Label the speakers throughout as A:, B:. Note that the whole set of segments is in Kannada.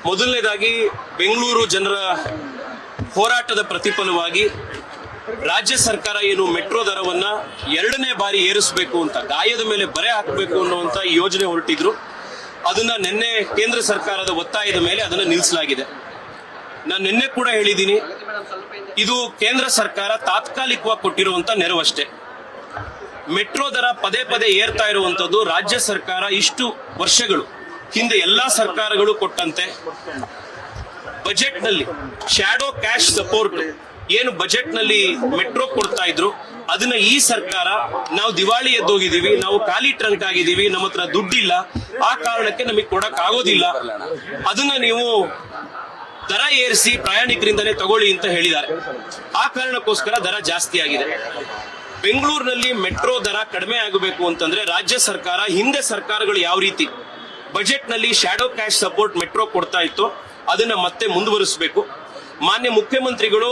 A: ಮೊದಲನೇದಾಗಿ ಬೆಂಗಳೂರು ಜನರ ಹೋರಾಟದ ಪ್ರತಿಫಲವಾಗಿ ರಾಜ್ಯ ಸರ್ಕಾರ ಏನು ಮೆಟ್ರೋ ದರವನ್ನ 2ನೇ ಬಾರಿ ಏರಿಸಬೇಕು ಅಂತ, ಗಾಯದ ಮೇಲೆ ಬರೆ ಹಾಕಬೇಕು ಅನ್ನುವಂತ ಯೋಜನೆ ಹೊರಟಿದ್ರು. ಅದನ್ನ ನಿನ್ನೆ ಕೇಂದ್ರ ಸರ್ಕಾರದ ಒತ್ತಾಯದ ಮೇಲೆ ಅದನ್ನ ನಿಲ್ಲಿಸಲಾಗಿದೆ. ನಾನು ನಿನ್ನೆ ಕೂಡ ಹೇಳಿದ್ದೀನಿ, ಇದು ಕೇಂದ್ರ ಸರ್ಕಾರ ತಾತ್ಕಾಲಿಕವಾಗಿ ಕೊಟ್ಟಿರುವಂತ ನೆರವಷ್ಟೇ. ಮೆಟ್ರೋ ದರ ಪದೇ ಪದೇ ಏರ್ತಾ ಇರುವಂತದ್ದು ರಾಜ್ಯ ಸರ್ಕಾರ ಇಷ್ಟು ವರ್ಷಗಳು ಹಿಂದೆ ಎಲ್ಲಾ ಸರ್ಕಾರಗಳು ಕೊಟ್ಟಂತೆ ಬಜೆಟ್ ನಲ್ಲಿ ಶ್ಯಾಡೋ ಕ್ಯಾಶ್ ಸಪೋರ್ಟ್ ಏನು ಬಜೆಟ್ ನಲ್ಲಿ ಮೆಟ್ರೋ ಕೊಡ್ತಾ ಇದ್ರು, ಅದನ್ನ ಈ ಸರ್ಕಾರ ನಾವು ದಿವಾಳಿ ಎದ್ದೋಗಿದೀವಿ, ನಾವು ಖಾಲಿ ಟ್ರಂಕ್ ಆಗಿದೀವಿ, ನಮ್ಮ ಹತ್ರ ದುಡ್ಡಿಲ್ಲ, ಆ ಕಾರಣಕ್ಕೆ ನಮಗೆ ಕೊಡಕ್ ಆಗೋದಿಲ್ಲ, ಅದನ್ನ ನೀವು ದರ ಏರಿಸಿ ಪ್ರಯಾಣಿಕರಿಂದನೇ ತಗೊಳ್ಳಿ ಅಂತ ಹೇಳಿದ್ದಾರೆ. ಆ ಕಾರಣಕ್ಕೋಸ್ಕರ ದರ ಜಾಸ್ತಿ ಆಗಿದೆ. ಬೆಂಗಳೂರಿನಲ್ಲಿ ಮೆಟ್ರೋ ದರ ಕಡಿಮೆ ಆಗಬೇಕು ಅಂತಂದ್ರೆ ರಾಜ್ಯ ಸರ್ಕಾರ, ಹಿಂದೆ ಸರ್ಕಾರಗಳು ಯಾವ ರೀತಿ ಬಜೆಟ್ ನಲ್ಲಿ ಶ್ಯಾಡೋ ಕ್ಯಾಶ್ ಸಪೋರ್ಟ್ ಮೆಟ್ರೋ ಕೊಡ್ತಾ ಇತ್ತು ಅದನ್ನ ಮತ್ತೆ ಮುಂದುವರಿಸಬೇಕು. ಮಾನ್ಯ ಮುಖ್ಯಮಂತ್ರಿಗಳು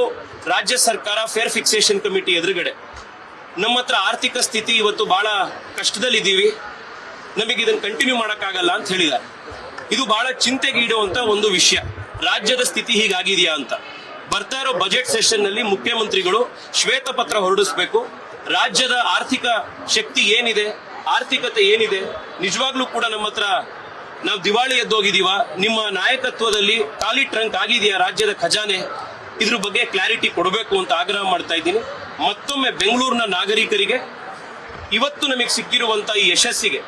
A: ರಾಜ್ಯ ಸರ್ಕಾರ ಫೇರ್ ಫಿಕ್ಸೇಷನ್ ಕಮಿಟಿ ಎದುರುಗಡೆ ನಮ್ಮ ಹತ್ರ ಆರ್ಥಿಕ ಸ್ಥಿತಿ ಇವತ್ತು ಬಹಳ ಕಷ್ಟದಲ್ಲಿದ್ದೀವಿ, ನಮಗೆ ಇದನ್ನ ಕಂಟಿನ್ಯೂ ಮಾಡಕ್ಕಾಗಲ್ಲ ಅಂತ ಹೇಳಿದ್ದಾರೆ. ಇದು ಬಹಳ ಚಿಂತೆಗೀಡುವಂತ ಒಂದು ವಿಷಯ. ರಾಜ್ಯದ ಸ್ಥಿತಿ ಹೀಗಾಗಿದೆಯಾ ಅಂತ ಬರ್ತಾ ಇರೋ ಬಜೆಟ್ ಸೆಷನ್ ನಲ್ಲಿ ಮುಖ್ಯಮಂತ್ರಿಗಳು ಶ್ವೇತಪತ್ರ ಹೊರಡಿಸಬೇಕು. ರಾಜ್ಯದ ಆರ್ಥಿಕ ಶಕ್ತಿ ಏನಿದೆ, ಆರ್ಥಿಕತೆ ಏನಿದೆ, ನಿಜವಾಗ್ಲೂ ಕೂಡ ನಮ್ಮ ಹತ್ರ ನಾವು ದಿವಾಳಿ ಎದ್ದೋಗಿದೀವ, ನಿಮ್ಮ ನಾಯಕತ್ವದಲ್ಲಿ ಖಾಲಿ ಟ್ರಂಕ್ ಆಗಿದೆಯಾ ರಾಜ್ಯದ ಖಜಾನೆ, ಇದ್ರ ಬಗ್ಗೆ ಕ್ಲಾರಿಟಿ ಕೊಡಬೇಕು ಅಂತ ಆಗ್ರಹ ಮಾಡ್ತಾ ಇದ್ದೀನಿ. ಮತ್ತೊಮ್ಮೆ ಬೆಂಗಳೂರಿನ ನಾಗರಿಕರಿಗೆ ಇವತ್ತು ನಮಗೆ ಸಿಕ್ಕಿರುವಂತ ಈ ಯಶಸ್ಸಿಗೆ,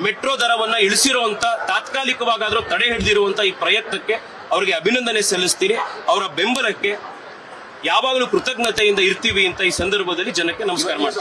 A: ಮೆಟ್ರೋ ದರವನ್ನ ಇಳಿಸಿರುವಂತ, ತಾತ್ಕಾಲಿಕವಾಗಾದ್ರೂ ತಡೆ ಹಿಡಿದಿರುವಂತ ಈ ಪ್ರಯತ್ನಕ್ಕೆ ಅವರಿಗೆ ಅಭಿನಂದನೆ ಸಲ್ಲಿಸ್ತೀನಿ. ಅವರ ಬೆಂಬಲಕ್ಕೆ ಯಾವಾಗಲೂ ಕೃತಜ್ಞತೆಯಿಂದ ಇರ್ತೀವಿ ಅಂತ ಈ ಸಂದರ್ಭದಲ್ಲಿ ಜನಕ್ಕೆ ನಮಸ್ಕಾರ ಮಾಡ್ತೀನಿ.